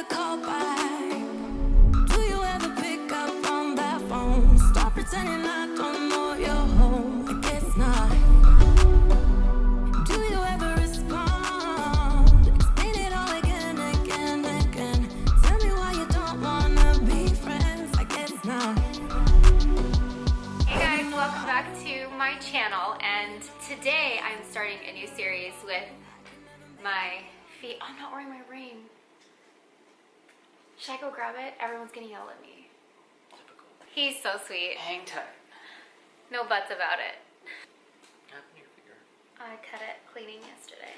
call back? Do you ever pick up on that phone? Stop pretending I don't know you're home. I guess not. Do you ever respond? Explain it all again, again, again. Tell me why you don't wanna be friends. I guess not. Hey guys, welcome back to my channel, and today I'm starting a new series with my feet. I'm not wearing my ring. Should I go grab it? Everyone's gonna yell at me. Typical. He's so sweet. Hang tight. No buts about it. What happened to your finger? I cut it cleaning yesterday.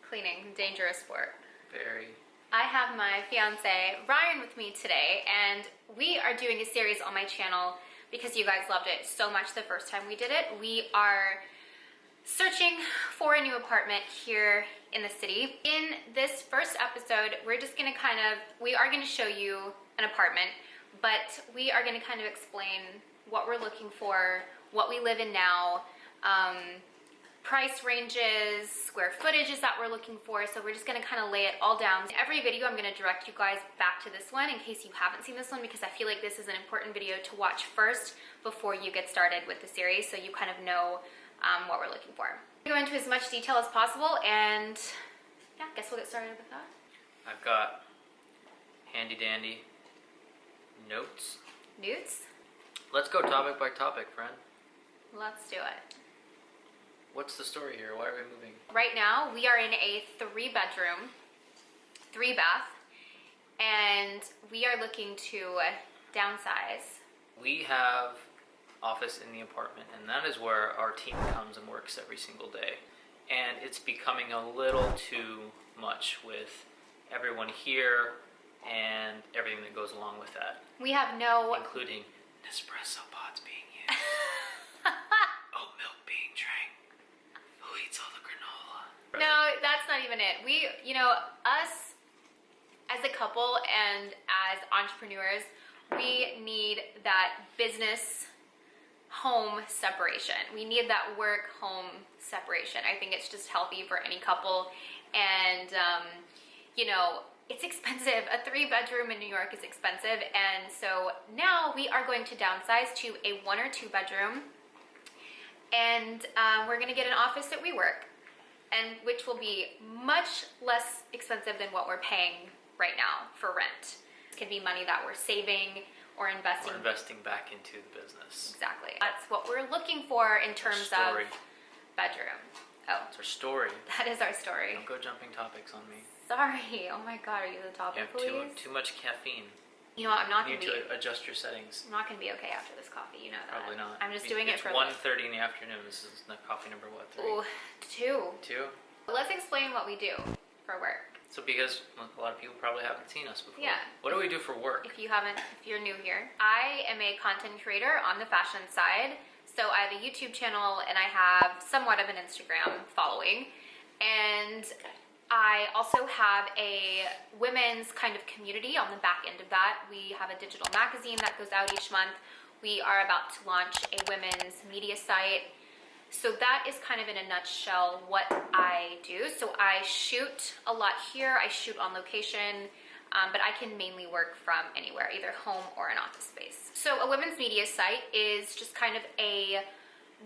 Cleaning, dangerous sport. Very. I have my fiance Ryan with me today, and we are doing a series on my channel because you guys loved it so much the first time we did it. We are searching for a new apartment here in the city. In this first episode, we're just gonna we are gonna show you an apartment, but we are gonna kind of explain what we're looking for, what we live in now, price ranges, square footages that we're looking for. So we're just gonna kind of lay it all down. Every video I'm gonna direct you guys back to this one in case you haven't seen this one, because I feel like this is an important video to watch first before you get started with the series, so you kind of know what we're looking for. Go into as much detail as possible, and yeah, I guess we'll get started with that. I've got handy dandy notes. Newts? Let's go topic by topic, friend. Let's do it. What's the story here? Why are we moving? Right now, we are in a 3-bedroom, 3-bath, and we are looking to downsize. We have office in the apartment, and that is where our team comes and works every single day. And it's becoming a little too much with everyone here and everything that goes along with that, We have no... including Nespresso pods being used, oat milk being drank. Who eats all the granola? No, that's not even it. We, us as a couple and as entrepreneurs, we need that business home separation. We need that work home separation. I think it's just healthy for any couple. And, it's expensive. A 3-bedroom in New York is expensive. And so now we are going to downsize to a 1 or 2 bedroom. And we're going to get an office at WeWork, and which will be much less expensive than what we're paying right now for rent. It could be money that we're saving or investing. We're investing back into the business. Exactly. That's what we're looking for in terms of bedroom. Oh, It's our story. that is our story. Don't go jumping topics on me. Sorry. Oh my God, are you the topic You have police? too much caffeine. You know what? I'm not You gonna need be. to adjust your settings. I'm not gonna be okay after this coffee. You know that. Probably not. I'm just doing it for. It's 1:30 in the afternoon. This is coffee number what? 3? Ooh, 2. 2? Let's explain what we do for work. So because a lot of people probably haven't seen us before. Yeah. What do we do for work? If you're new here, I am a content creator on the fashion side. So I have a YouTube channel and I have somewhat of an Instagram following. And I also have a women's kind of community on the back end of that. We have a digital magazine that goes out each month. We are about to launch a women's media site. So that is kind of in a nutshell what I do. So I shoot a lot here. I shoot on location, but I can mainly work from anywhere, either home or an office space. So a women's media site is just kind of a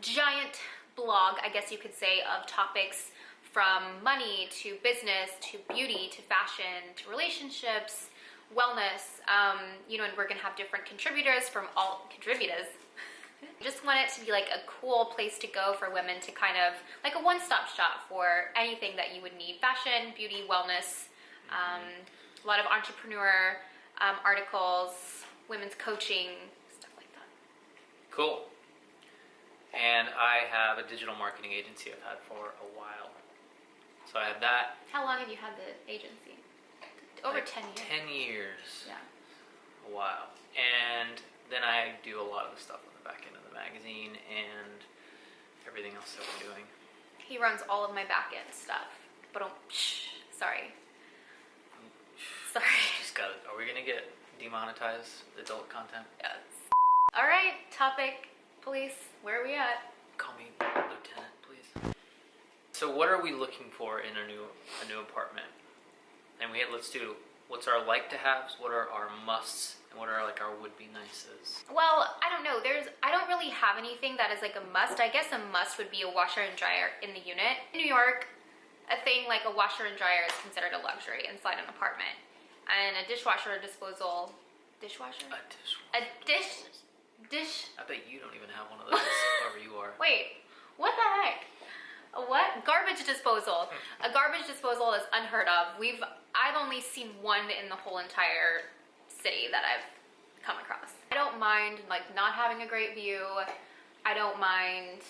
giant blog, I guess you could say, of topics from money to business to beauty to fashion to relationships, wellness, and we're gonna have different contributors from all contributors. Just want it to be like a cool place to go for women to kind of like a one-stop shop for anything that you would need: fashion, beauty, wellness, a lot of entrepreneur articles, women's coaching, stuff like that. Cool. And I have a digital marketing agency I've had for a while. So I have that. How long have you had the agency? Over like 10 years. 10 years. Yeah. A while. And then I do a lot of the stuff on the back end of the magazine and everything else that we're doing. He runs all of my back end stuff. But sorry. Just got it. Are we gonna get demonetized adult content? Yes. All right, topic police. Where are we at? Call me Lieutenant, please. So what are we looking for in a new apartment? And let's do what's our like to haves, what are our musts, and what are like our would be nices. Well, I don't know. I don't really have anything that is like a must. I guess a must would be a washer and dryer in the unit. In New York, a thing like a washer and dryer is considered a luxury inside an apartment. And a dishwasher disposal. Dishwasher? A Dish. I bet you don't even have one of those, wherever you are. Wait, what the heck? A what? Garbage disposal. A garbage disposal is unheard of. I've only seen one in the whole entire city that I've come across. I don't mind like not having a great view. I don't mind.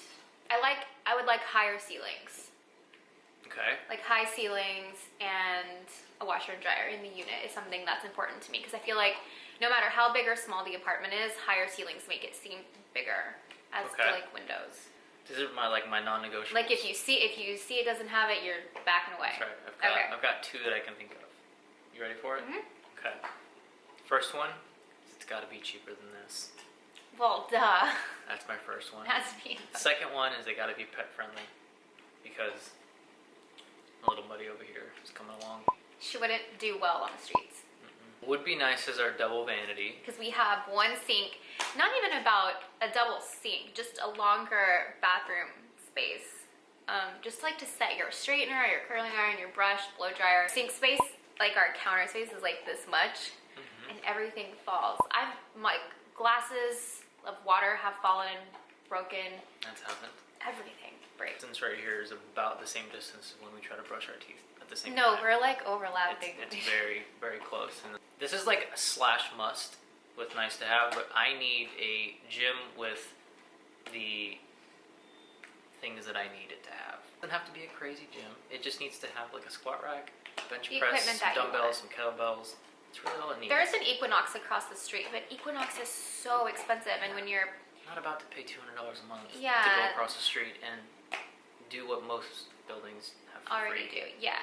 I would like higher ceilings. Okay. Like high ceilings and a washer and dryer in the unit is something that's important to me because I feel like no matter how big or small the apartment is, higher ceilings make it seem bigger as to like windows. These are my non-negotiables. Like if you see it doesn't have it, you're backing away. That's right. I've got two that I can think of. You ready for it? Mm-hmm. Okay. First one, it's got to be cheaper than this. Well, duh. That's my first one. Has to be. Second one is they got to be pet friendly because my little buddy over here is coming along. She wouldn't do well on the streets. Would be nice as our double vanity. Because we have one sink, not even about a double sink, just a longer bathroom space. Just like to set your straightener, your curling iron, your brush, blow dryer. Sink space, like our counter space is like this much, and everything falls. My glasses of water have fallen and broken. That's happened. Everything breaks. Distance right here is about the same distance as when we try to brush our teeth at the same time. No, we're like overlapping. It's very, very close. And this is like a slash must with nice to have, but I need a gym with the things that I need it to have. It doesn't have to be a crazy gym. It just needs to have like a squat rack, bench The press, equipment some that you dumbbells, some want. kettlebells. That's really all it needs. There's an Equinox across the street, but Equinox is so expensive, and when you're Not about to pay $200 a month to Yeah. go across the street and do what most buildings have for already free. do, yeah.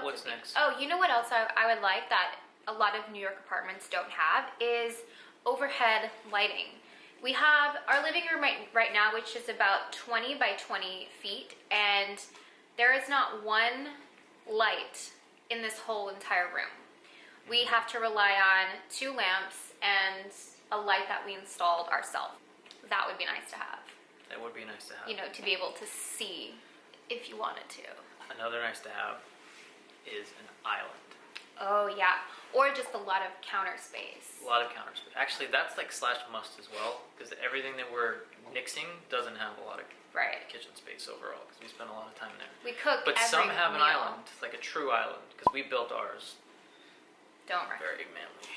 What's next? Oh, you know what else I would like that a lot of New York apartments don't have is overhead lighting. We have our living room right now, which is about 20 by 20 feet, and there is not one light in this whole entire room. We have to rely on 2 lamps and a light that we installed ourselves. That would be nice to have. That would be nice to have. You know, to be able to see if you wanted to. Another nice to have is an island. Oh yeah, or just a lot of counter space. A lot of counter space. Actually, that's like slash must as well, because everything that we're nixing doesn't have a lot of Right. kitchen space overall, because we spend a lot of time there. We cook But every some have an meal. island, it's like a true island, because we built ours. Don't worry. Very manly.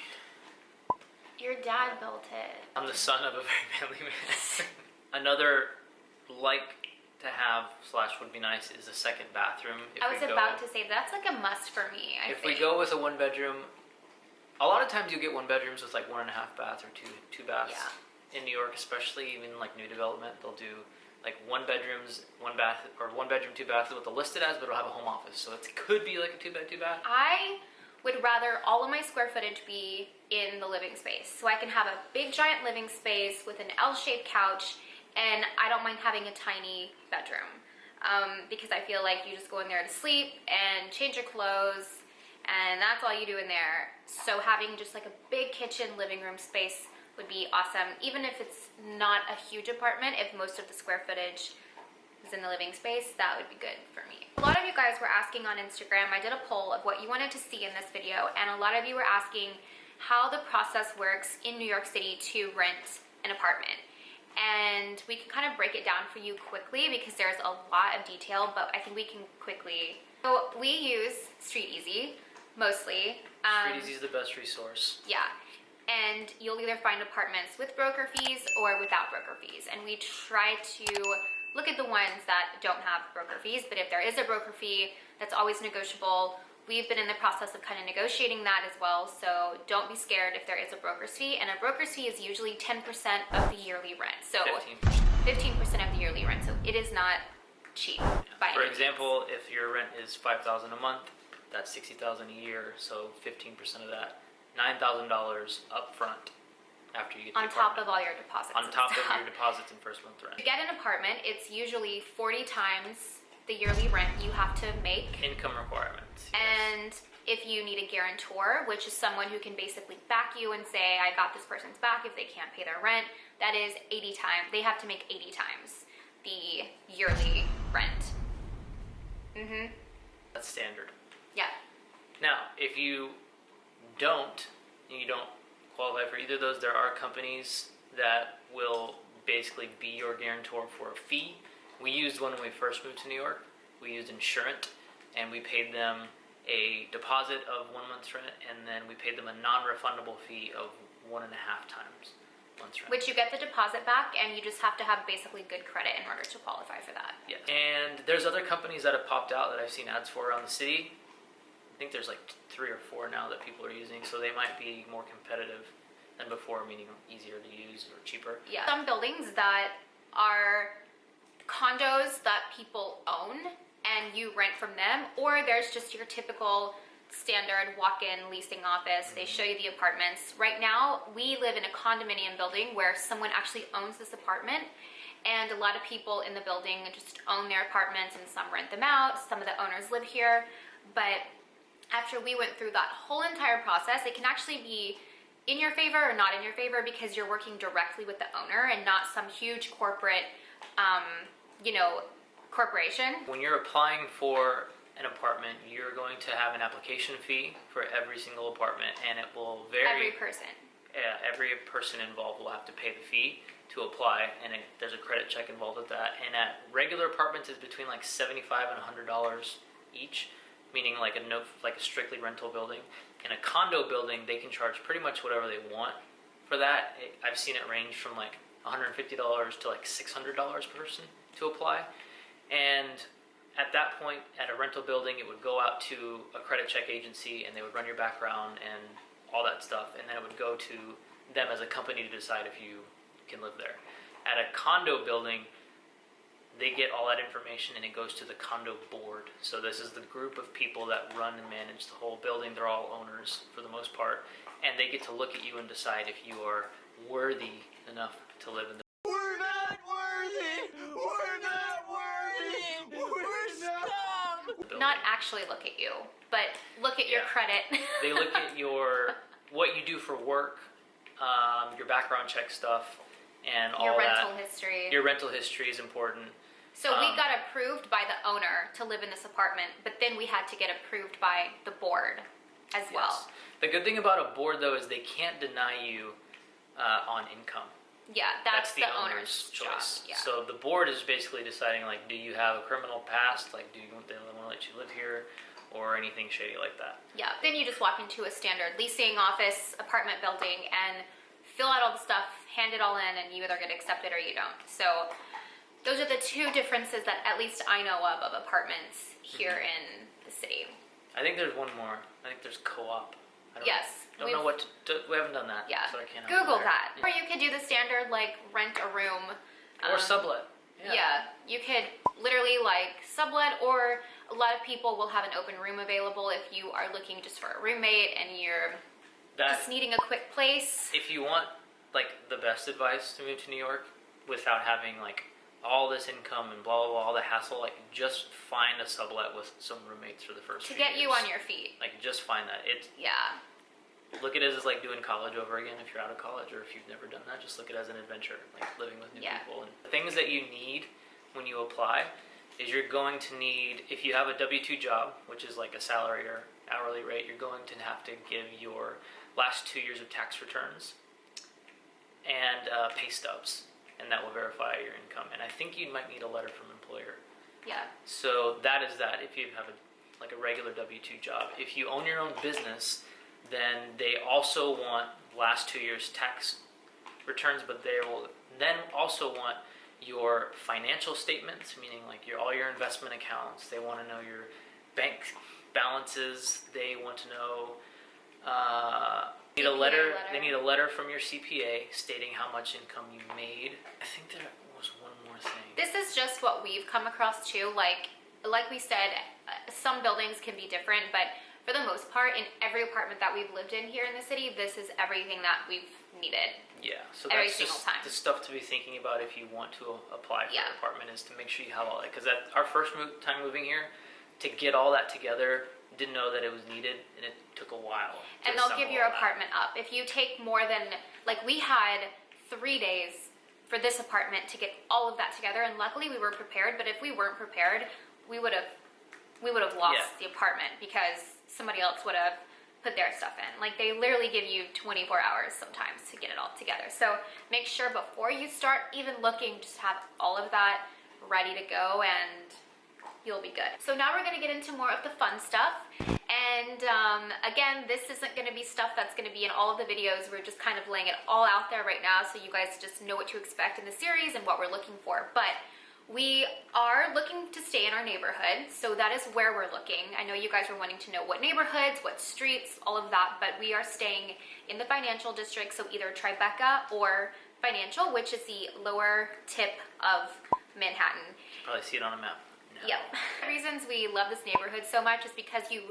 Your dad built it. I'm the son of a very manly man. Another like to have slash would be nice is a second bathroom. I was about to say that's like a must for me. I If think. we go with a 1 bedroom, a lot of times you get 1 bedrooms with like 1.5 baths or two baths. Yeah. In New York, especially even like new development, they'll do like 1 bedrooms, 1 bath, or 1 bedroom, 2 baths is what they'll list it as, but it'll have a home office, so it could be like a 2 bed, 2 bath. I would rather all of my square footage be in the living space, so I can have a big giant living space with an L-shaped couch, and I don't mind having a tiny bedroom. Because I feel like you just go in there to sleep and change your clothes, and that's all you do in there. So having just like a big kitchen living room space would be awesome, even if it's not a huge apartment. If most of the square footage is in the living space, that would be good for me. A lot of you guys were asking on Instagram, I did a poll of what you wanted to see in this video, and a lot of you were asking how the process works in New York City to rent an apartment. And we can kind of break it down for you quickly because there's a lot of detail, but I think we can quickly. So we use Street Easy mostly. Street Easy is the best resource. Yeah, and you'll either find apartments with broker fees or without broker fees. And we try to look at the ones that don't have broker fees, but if there is a broker fee, that's always negotiable. We've been in the process of kind of negotiating that as well, so don't be scared if there is a broker's fee. And a broker's fee is usually 10% of the yearly rent. So 15% of the yearly rent. So it is not cheap. By For any means. example, if your rent is $5,000 a month, that's $60,000 a year. So 15% of that, $9,000 up front after you get the on top apartment. of all your deposits. On and top of stuff. your deposits and first month rent. To get an apartment, it's usually 40 times the yearly rent you have to make. Income requirements. Yes. And if you need a guarantor, which is someone who can basically back you and say, I got this person's back if they can't pay their rent, that is 80 times. They have to make 80 times the yearly rent. That's standard. Yeah. Now, if you don't qualify for either of those, there are companies that will basically be your guarantor for a fee. We used one when we first moved to New York. We used Insurant, and we paid them a deposit of 1 month's rent, and then we paid them a non-refundable fee of 1.5 times month's rent. Which you get the deposit back, and you just have to have basically good credit in order to qualify for that. Yes. And there's other companies that have popped out that I've seen ads for around the city. I think there's like 3 or 4 now that people are using, so they might be more competitive than before, meaning easier to use or cheaper. Yeah. Some buildings that are condos that people own and you rent from them, or there's just your typical standard walk-in leasing office. They show you the apartments. Right now, we live in a condominium building where someone actually owns this apartment, and a lot of people in the building just own their apartments, and some rent them out. Some of the owners live here, but after we went through that whole entire process, it can actually be in your favor or not in your favor because you're working directly with the owner and not some huge corporate, corporation. When you're applying for an apartment, you're going to have an application fee for every single apartment, and it will vary. Every person. Yeah, every person involved will have to pay the fee to apply, and there's a credit check involved with that. And at regular apartments, it's between like $75 and $100 each, meaning like a strictly rental building. In a condo building, they can charge pretty much whatever they want for that. I've seen it range from like $150 to like $600 per person to apply. And at that point, at a rental building, it would go out to a credit check agency, and they would run your background and all that stuff, and then it would go to them as a company to decide if you can live there. At a condo building, they get all that information, and it goes to the condo board. So this is the group of people that run and manage the whole building. They're all owners for the most part, and they get to look at you and decide if you are worthy enough to live in the We're not worthy! We're not worthy! We're scum! building. Not actually look at you, but look at your Yeah. credit. They look at what you do for work, your background check stuff, and all Your that. rental history. Your rental history is important. So we got approved by the owner to live in this apartment, but then we had to get approved by the board as well. Yes. The good thing about a board, though, is they can't deny you on income. Yeah, that's the owner's choice. job. Yeah. So the board is basically deciding, like, do you have a criminal past? Like, do they want to let you live here, or anything shady like that? Yeah, then you just walk into a standard leasing office apartment building and fill out all the stuff, hand it all in, and you either get accepted or you don't. So those are the two differences that at least I know of apartments here in the city. I think there's one more. I think there's co-op. Yes. Don't know what to do. We haven't done that. Yeah. So I can't help you Google there. that. Or you could do the standard, like, rent a room. Or sublet. Yeah, you could literally like sublet, or a lot of people will have an open room available if you are looking just for a roommate and you're just needing a quick place. If you want like the best advice to move to New York without having like all this income and blah blah blah, all the hassle, like just find a sublet with some roommates for the first To few get you years. on your feet. Like just find that. Yeah. Look at it as like doing college over again if you're out of college, or if you've never done that, just look at it as an adventure, like living with new Yeah. people. And the things that you need when you apply is you're going to need, if you have a W-2 job, which is like a salary or hourly rate, you're going to have to give your last 2 years of tax returns and pay stubs, and that will verify your income. And I think you might need a letter from employer. Yeah. So that is that if you have a regular W-2 job. If you own your own business, then they also want last 2 years tax returns, but they will then also want your financial statements, meaning like all your investment accounts. They want to know your bank balances. They want to know need a letter. They need a letter from your CPA stating how much income you made. I think there was one more thing. This is just what we've come across too. Like we said, some buildings can be different, but for the most part, in every apartment that we've lived in here in the city, this is everything that we've needed. Yeah, so Every that's single just time. the stuff to be thinking about if you want to apply for Yeah. an apartment, is to make sure you have all that. Because our first time moving here, to get all that together, didn't know that it was needed, and it took a while. And they'll give your apartment up. If you take more than, like, we had 3 days for this apartment to get all of that together, and luckily we were prepared, but if we weren't prepared, we would have lost the apartment because somebody else would have put their stuff in. Like, they literally give you 24 hours sometimes to get it all together. So make sure before you start even looking, just have all of that ready to go and you'll be good. So now we're gonna get into more of the fun stuff. And again, this isn't gonna be stuff that's gonna be in all of the videos. We're just kind of laying it all out there right now so you guys just know what to expect in the series and what we're looking for. But we are looking to stay in our neighborhood, so that is where we're looking. I know you guys are wanting to know what neighborhoods, what streets, all of that, but we are staying in the financial district, so either Tribeca or Financial, which is the lower tip of Manhattan. Probably see it on a map. No. Yep. The reasons we love this neighborhood so much is because you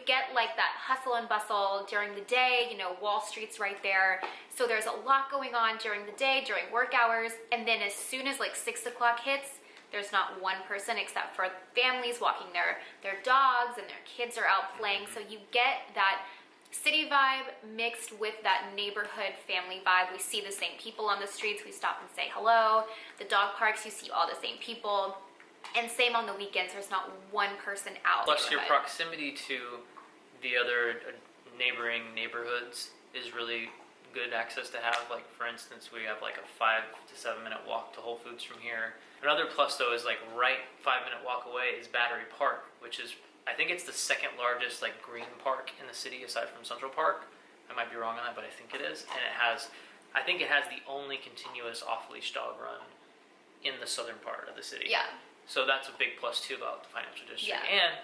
get like that hustle and bustle during the day, you know, Wall Street's right there. So there's a lot going on during the day, during work hours. And then as soon as like 6 o'clock hits, there's not one person except for families walking their dogs and their kids are out playing. So you get that city vibe mixed with that neighborhood family vibe. We see the same people on the streets. We stop and say hello. The dog parks, you see all the same people. And same on the weekends, there's not one person out. Plus your proximity to the other neighboring neighborhoods is really good access to have. Like, for instance, we have like a 5 to 7 minute walk to Whole Foods from here. Another plus though is like right 5-minute walk away is Battery Park, which is, I think it's the second largest like green park in the city aside from Central Park. I might be wrong on that, but I think it is. And I think it has the only continuous off-leash dog run in the southern part of the city. Yeah. So that's a big plus too about the financial district. Yeah. And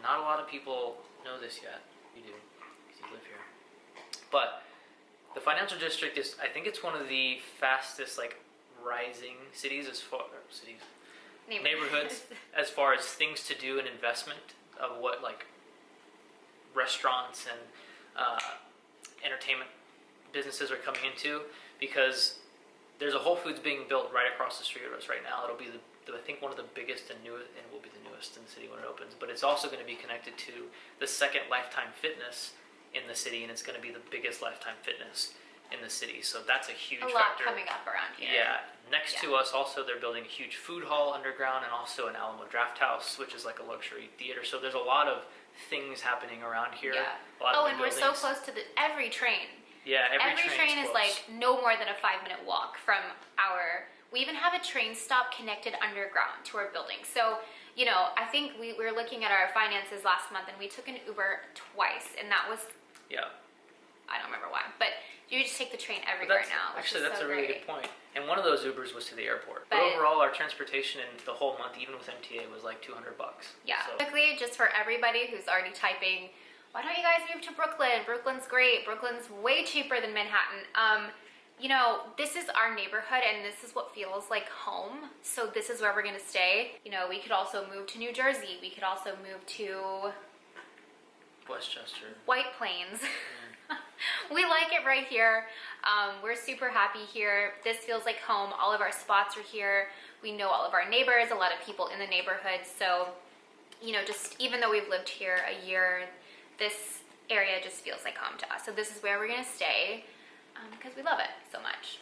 not a lot of people know this yet. You do, because you live here. But the financial district is, I think it's one of the fastest like rising neighborhoods as far as things to do and investment of what like restaurants and entertainment businesses are coming into, because there's a Whole Foods being built right across the street of us right now. It'll be I think one of the biggest and newest, and will be the newest in the city when it opens. But it's also going to be connected to the second Lifetime Fitness in the city, and it's going to be the biggest Lifetime Fitness in the city. So that's a huge factor. A lot coming up around here. Yeah. Next to us, also, they're building a huge food hall underground, and also an Alamo Draft House, which is like a luxury theater. So there's a lot of things happening around here. Yeah. A lot of and we're so close to every train. Yeah, every train is close. like no more than a 5-minute walk from our. We even have a train stop connected underground to our building. So, you know, I think we were looking at our finances last month and we took an Uber twice, and that was. Yeah. I don't remember why, but you just take the train everywhere now. Actually, that's so a really great. good point. And one of those Ubers was to the airport. But overall, our transportation in the whole month, even with MTA, was like $200. Yeah. So. Quickly, just for everybody who's already typing, why don't you guys move to Brooklyn? Brooklyn's great. Brooklyn's way cheaper than Manhattan. You know, this is our neighborhood and this is what feels like home. So this is where we're gonna stay. You know, we could also move to New Jersey. We could also move to Westchester. White Plains. We like it right here. We're super happy here. This feels like home. All of our spots are here. We know all of our neighbors, a lot of people in the neighborhood. So, you know, just even though we've lived here a year, this area just feels like home to us. So this is where we're gonna stay because we love it so much.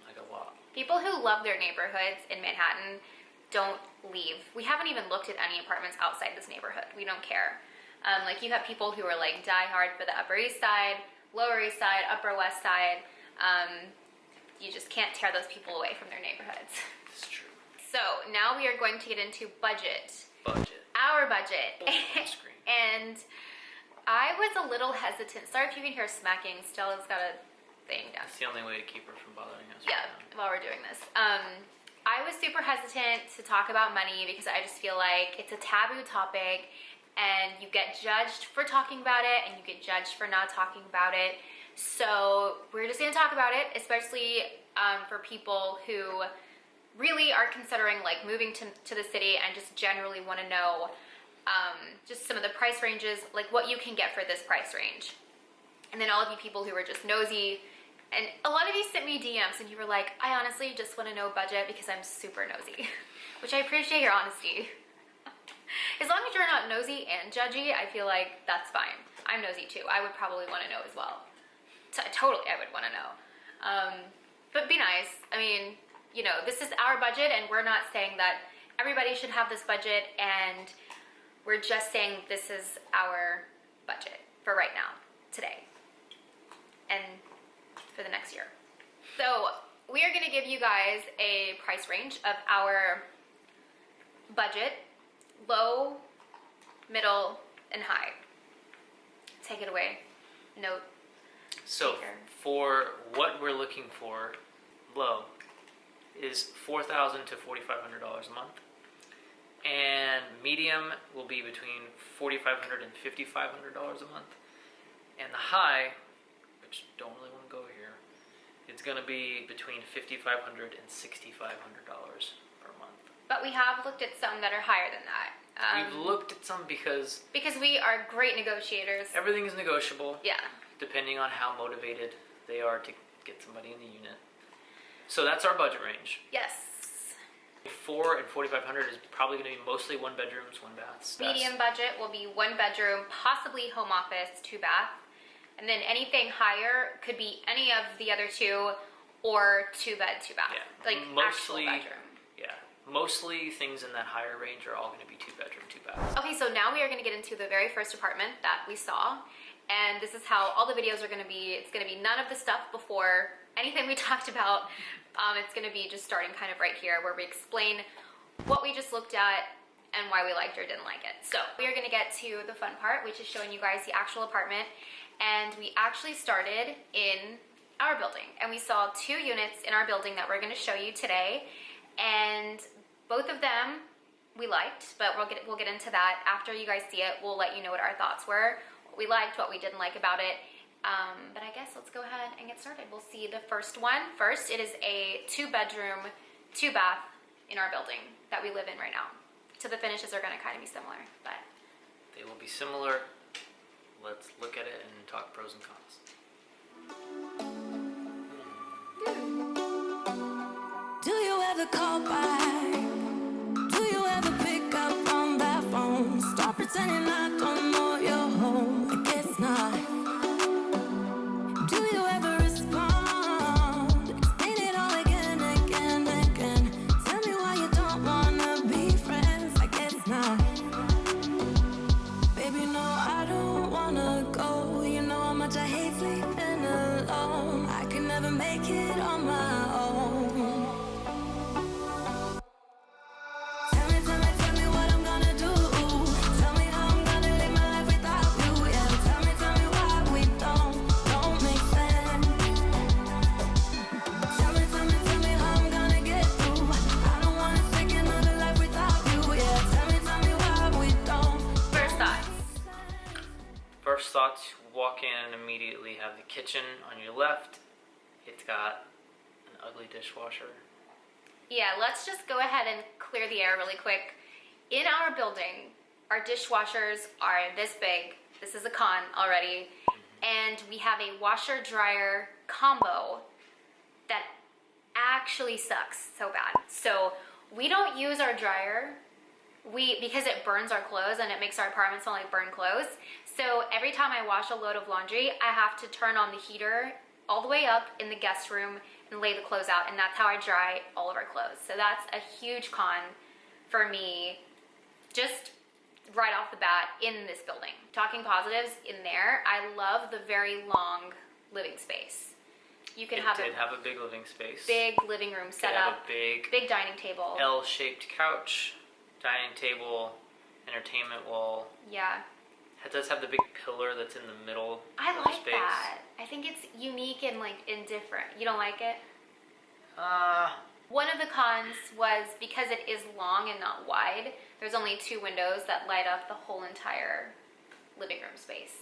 Like a lot. People who love their neighborhoods in Manhattan don't leave. We haven't even looked at any apartments outside this neighborhood. We don't care. Like you have people who are like die hard for the Upper East Side, Lower East Side, Upper West Side. You just can't tear those people away from their neighborhoods. It's true. So now we are going to get into budget. Budget. Our budget. On screen. And I was a little hesitant. Sorry if you can hear smacking. Stella's got a thing down. That's the only way to keep her from bothering us. Yeah, right while we're doing this. I was super hesitant to talk about money because I just feel like it's a taboo topic and you get judged for talking about it and you get judged for not talking about it. So we're just gonna talk about it, especially for people who really are considering like moving to the city and just generally wanna know just some of the price ranges, like what you can get for this price range. And then all of you people who were just nosy, and a lot of you sent me DMs and you were like, I honestly just want to know budget because I'm super nosy, which I appreciate your honesty. As long as as you're not nosy and judgy, I feel like that's fine. I'm nosy too. I would probably want to know as well. Totally, I would want to know. But be nice. I mean, you know, this is our budget, and we're not saying that everybody should have this budget, and we're just saying this is our budget for right now, today, and for the next year. So we are going to give you guys a price range of our budget: low, middle, and high. Take it away. Note. So taker. for what we're looking for, low is $4,000 to $4,500 a month, and medium will be between $4,500 and $5,500 a month, and the high, which don't really want to go here, it's going to be between $5,500 and $6,500 per month. But we have looked at some that are higher than that. We've looked at some because we are great negotiators. everything is negotiable. Yeah. Depending on how motivated they are to get somebody in the unit. So that's our budget range. Yes. 4 and 4,500 is probably going to be mostly 1 bedrooms, 1 baths. Medium budget will be 1 bedroom, possibly home office, 2 bath. And then anything higher could be any of the other 2 or 2 bed, 2 bath. Yeah. Like Mostly- actual bedroom. Yeah, mostly things in that higher range are all going to be 2 bedroom, 2 baths. Okay, so now we are going to get into the very first apartment that we saw. And this is how all the videos are going to be. It's going to be none of the stuff before anything we talked about. It's going to be just starting kind of right here where we explain what we just looked at and why we liked or didn't like it. So we are going to get to the fun part, which is showing you guys the actual apartment. And we actually started in our building. And we saw 2 units in our building that we're going to show you today. And both of them we liked, but we'll get into that after you guys see it. We'll let you know what our thoughts were. We liked, what we didn't like about it. But I guess let's go ahead and get started. We'll see the first one. First, it is a 2 bedroom, 2 bath in our building that we live in right now. So the finishes are going to kind of be similar, but They will be similar. Let's look at it and talk pros and cons. Do you ever call back? Do you ever pick up on that phone? Stop pretending I don't know you're home. I guess not. Do you ever respond? Explain it all again, again, again. Tell me why you don't wanna be friends. I guess not. Baby, no, I don't wanna go. You know how much I hate sleeping alone. I can never make it on my own. Tell me what I'm gonna do. Tell me how I'm gonna live my life without you. Yeah, tell me why we don't make sense. Tell me how I'm gonna get through. I don't wanna take another life without you. Yeah, tell me why we don't. first thoughts. First thoughts, walk in and immediately have the kitchen on your left. It's got an ugly dishwasher. Yeah, let's just go ahead and clear the air really quick. In our building, our dishwashers are this big. This is a con already. And we have a washer-dryer combo that actually sucks so bad. So we don't use our dryer because it burns our clothes and it makes our apartment smell like burned clothes. So every time I wash a load of laundry, I have to turn on the heater all the way up in the guest room and lay the clothes out, and that's how I dry all of our clothes. So that's a huge con for me, just right off the bat in this building. Talking positives in there, I love the very long living space. You can It have did a have a big living space. big living room It set have up, a big big dining table. L-shaped couch, dining table, entertainment wall. Yeah, It does have the big pillar that's in the middle I of the like space. that. I think it's unique and like indifferent. You don't like it? One One of the cons was because it is long and not wide, there's only 2 windows that light up the whole entire living room space.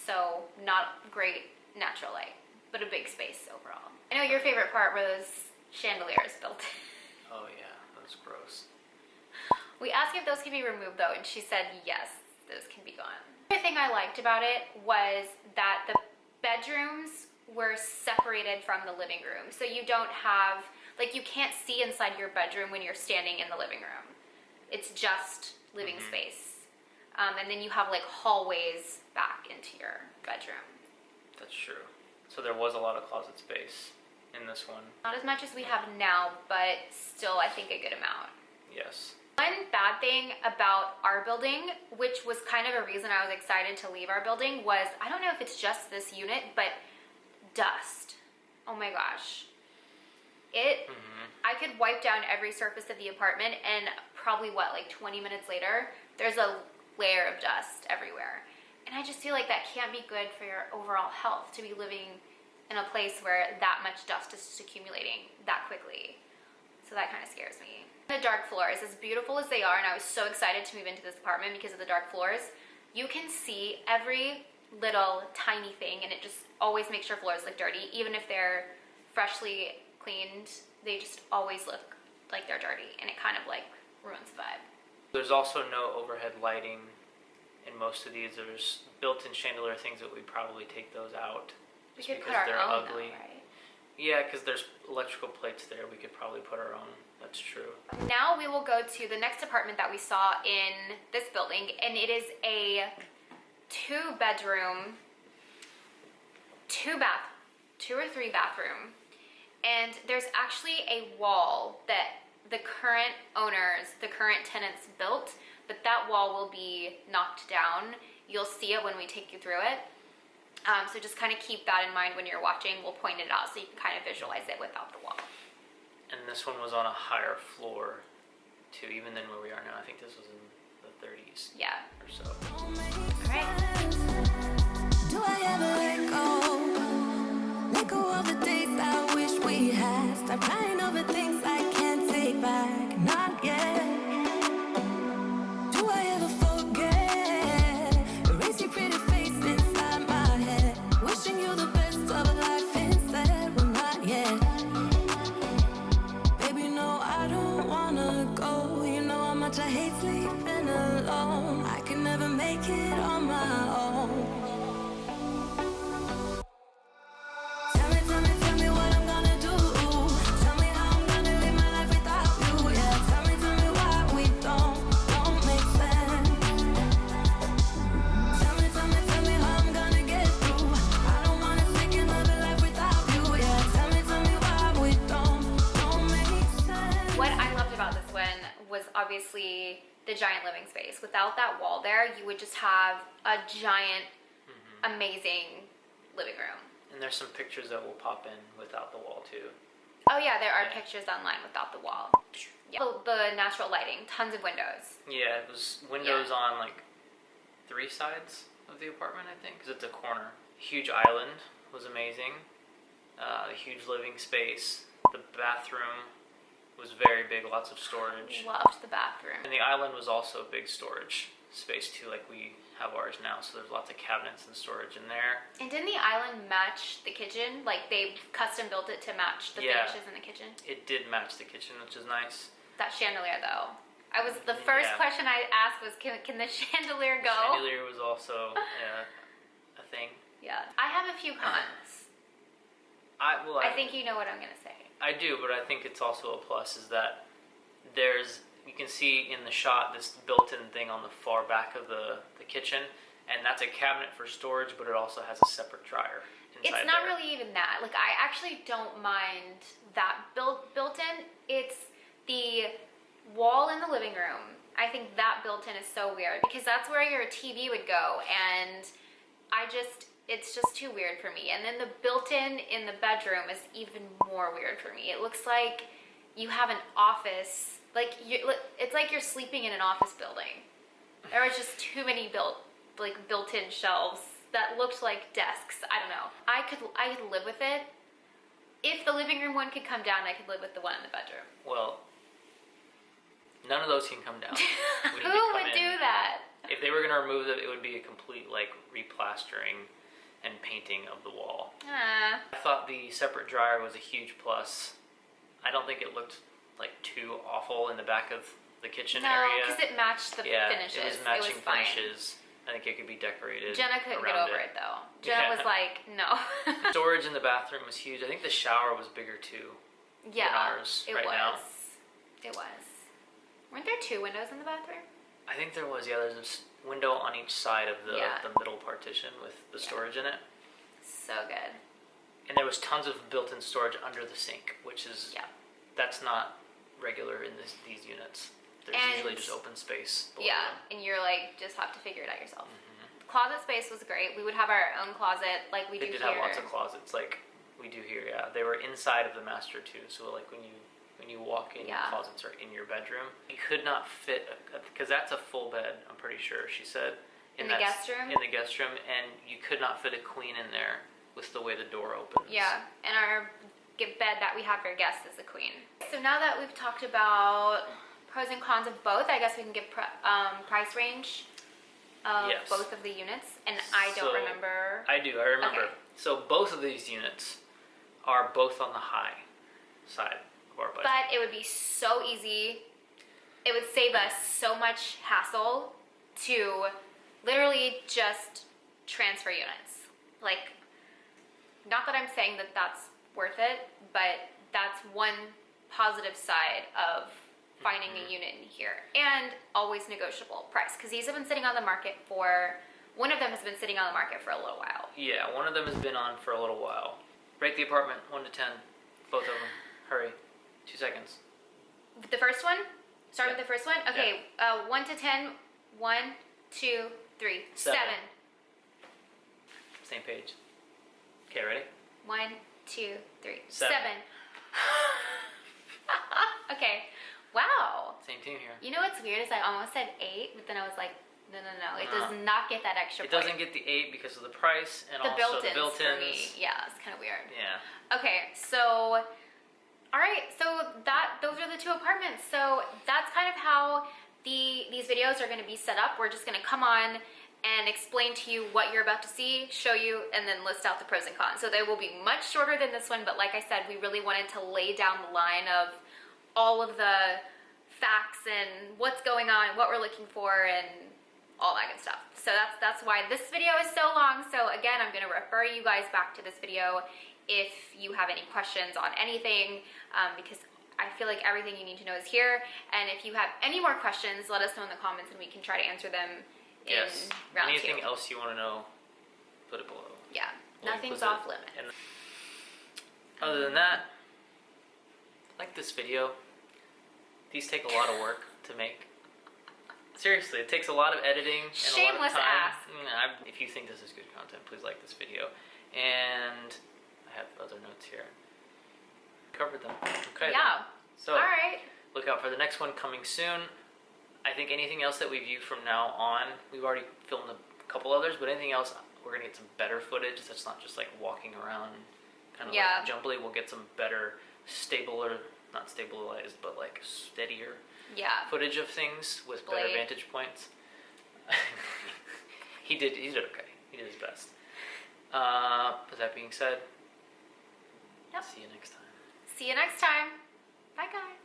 So not great natural light, but a big space overall. I know your favorite part was chandeliers built in. Oh yeah, that's gross. We asked if those could be removed though, and she said yes, those can be gone. The other thing I liked about it was that the bedrooms were separated from the living room. So you don't have, like, you can't see inside your bedroom when you're standing in the living room. It's just living space. And then you have like hallways back into your bedroom. That's true. So there was a lot of closet space in this one. Not as much as we have now, but still I think a good amount. Yes. One bad thing about our building, which was kind of a reason I was excited to leave our building, was, I don't know if it's just this unit, but dust. Oh my gosh. I could wipe down every surface of the apartment and probably like 20 minutes later, there's a layer of dust everywhere. And I just feel like that can't be good for your overall health, to be living in a place where that much dust is just accumulating that quickly. So that kind of scares me. The dark floors, as beautiful as they are, and I was so excited to move into this apartment because of the dark floors, you can see every little tiny thing, and it just always makes your floors look dirty. Even if they're freshly cleaned, they just always look like they're dirty, and it kind of like ruins the vibe. There's also no overhead lighting in most of these. There's built-in chandelier things that we'd probably take those out. We just could because put our they're own ugly. though, right? Yeah, because there's electrical plates there. We could probably put our own. That's true. Now we will go to the next apartment that we saw in this building, and it is a 2-bedroom, 2 or 3 bathroom. And there's actually a wall that the current owners, the current tenants built, but that wall will be knocked down. You'll see it when we take you through it. So just kind of keep that in mind when you're watching. We'll point it out so you can kind of visualize it without the wall. And this one was on a higher floor, too, even than where we are now. I think this was in the 30s Yeah. or so. All right. Do I ever let go? Let go of the days I wish we had. Stop crying over things I can't take back. Not yet. Do I ever forget? Erase your pretty face inside my head. Wishing you the best of life instead. Well, not yet. Baby, no, I don't wanna go. You know how much I hate sleeping alone. I can never make it on my own. Tell me what I'm gonna do. Tell me how I'm gonna live my life without you. Yeah, tell me why we don't make sense. Tell me how I'm gonna get through. I don't wanna take another life without you. Yeah, tell me why we don't make sense. What I loved about this one was obviously the giant living space. Without that wall there, you would just have a giant, amazing living room. And there's some pictures that will pop in without the wall, too. Oh yeah, there are pictures online without the wall. Yeah. The natural lighting, tons of windows. Yeah, it was windows on like 3 sides of the apartment, I think, because it's a corner. Huge island was amazing. A huge living space. The bathroom was very big, lots of storage. Loved the bathroom. And the island was also a big storage space too, like we have ours now. So there's lots of cabinets and storage in there. And didn't the island match the kitchen? Like they custom built it to match the finishes in the kitchen? It did match the kitchen, which is nice. That chandelier though. The first question I asked was, can the chandelier go? The chandelier was also a thing. Yeah. I have a few cons. I think you know what I'm going to say. I do, but I think it's also a plus is that you can see in the shot this built-in thing on the far back of the kitchen, and that's a cabinet for storage, but it also has a separate dryer inside. It's not there. really even that. Like, I actually don't mind that built-in. It's the wall in the living room. I think that built-in is so weird because that's where your TV would go, and it's just too weird for me. And then the built-in in the bedroom is even more weird for me. It looks like you have an office. It's like you're sleeping in an office building. There was just too many built-in shelves that looked like desks. I don't know. I could live with it. If the living room one could come down, I could live with the one in the bedroom. Well, none of those can come down. We need to Who come would in. do that? If they were going to remove it, it would be a complete replastering and painting of the wall. I thought the separate dryer was a huge plus. I don't think it looked too awful in the back of the kitchen area. No, because it matched the finishes. It was matching fine. finishes. I think it could be decorated. Jenna couldn't get around over it though. Jenna was like, no. Storage in the bathroom was huge. I think the shower was bigger too. Yeah, than ours it right was. now. It was. Weren't there 2 windows in the bathroom? I I think there was, yeah, there's a window on each side of the middle partition with the storage in it. So good. And there was tons of built-in storage under the sink, which is, that's not regular in these units. There's usually just open space below them. And you're like, just have to figure it out yourself. The closet space was great. We would have our own closet like we do here. They did have lots of closets like we do here, yeah. They were inside of the master too, so like when you walk in, your closets are in your bedroom. You could not fit, because that's a full bed, I'm pretty sure, she said. In the guest room? In the guest room, and you could not fit a queen in there with the way the door opens. Yeah, and our bed that we have for guests is a queen. So now that we've talked about pros and cons of both, I guess we can give price range of both of the units. And I don't remember. I do, I remember. Okay. So both of these units are both on the high side of our budget. But it would be so easy. It would save us so much hassle to literally just transfer units. Like, not that I'm saying that that's worth it, but that's one positive side of finding a unit in here. And always negotiable price, because these have been sitting on the market for, one of them has been sitting on the market for a little while. Yeah, one of them has been on for a little while. Rate the apartment, 1 to 10. Both of them. Hurry. 2 seconds. The first one? Start with the first one? Okay, 1 to 10. 1, 2, 3, 7. Same page. Okay, ready? 1, 2, 3, 7. 7. Okay. Wow. Same team here. You know what's weird is I almost said 8, but then I was like, no. It does not get that extra It point. doesn't get the 8 because of the price and The also built-ins the built-ins. for me. Yeah, it's kind of weird. Yeah. Okay, so, all right, so those are the two apartments. So that's kind of how these videos are going to be set up. We're just going to come on and explain to you what you're about to see, show you, and then list out the pros and cons. So they will be much shorter than this one, but like I said, we really wanted to lay down the line of all of the facts and what's going on, what we're looking for, and all that good stuff. So that's why this video is so long. So again, I'm gonna refer you guys back to this video if you have any questions on anything, because I feel like everything you need to know is here. And if you have any more questions, let us know in the comments and we can try to answer them in round 2. Anything else you want to know, put it below. Yeah, We'll nothing's put off it- limits. and other than that, like this video. These take a lot of work to make. Seriously, it takes a lot of editing and Shameless a lot of time. ass. If you think this is good content, please like this video. And I have other notes here. Covered them. Okay. Yeah. Then. So All right. look out for the next one coming soon. I think anything else that we view from now on, we've already filmed a couple others, but anything else, we're gonna get some better footage. That's not just like walking around, kind of like jumbly. We'll get some better, not stabilized, but like steadier footage of things with better vantage points. He did okay. He did his best. With that being said, see you next time. See you next time. Bye, guys.